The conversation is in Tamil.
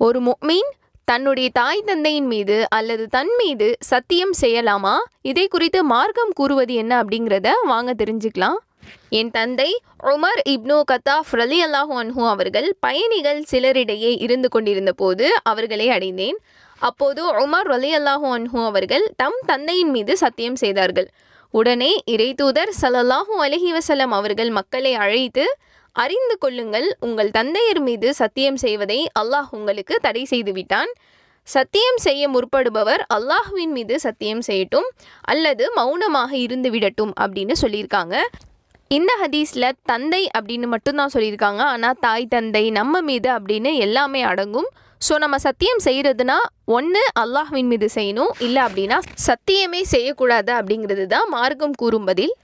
ஒரு முஃமின் தன்னுடைய தாய் தந்தையின் மீது அல்லது தன் மீது சத்தியம் செய்யலாமா? இதை குறித்து மார்க்கம் கூறுவது என்ன அப்படிங்கிறத வாங்க தெரிஞ்சுக்கலாம். என் தந்தை உமர் இப்னு கத்தாஃப் ரலியல்லாஹு அன்ஹு அவர்கள் பயணிகள் சிலரிடையே இருந்து கொண்டிருந்த போது அவர்களை அடைந்தேன். அப்போது உமர் ரலியல்லாஹு அன்ஹு அவர்கள் தம் தந்தையின் மீது சத்தியம் செய்தார்கள். உடனே இறைதூதர் ஸல்லல்லாஹு அலைஹி வஸல்லம் அவர்கள் மக்களை அழைத்து, அறிந்து கொள்ளுங்கள், உங்கள் தந்தையர் மீது சத்தியம் செய்வதை அல்லாஹ் உங்களுக்கு தடை செய்து விட்டான். சத்தியம் செய்ய முற்படுபவர் அல்லாஹ்வின் மீது சத்தியம் செய்யட்டும் அல்லது மௌனமாக இருந்து விடட்டும் அப்படின்னு சொல்லியிருக்காங்க. இந்த ஹதீஸில் தந்தை அப்படின்னு மட்டும்தான் சொல்லியிருக்காங்க. ஆனால் தாய் தந்தை நம்ம மீது அப்படின்னு எல்லாமே அடங்கும். ஸோ நம்ம சத்தியம் செய்கிறதுனா ஒன்று அல்லாஹ்வின் மீது செய்யணும், இல்லை அப்படின்னா சத்தியமே செய்யக்கூடாது அப்படிங்கிறது தான் மார்க்கம் கூறும் பதில்.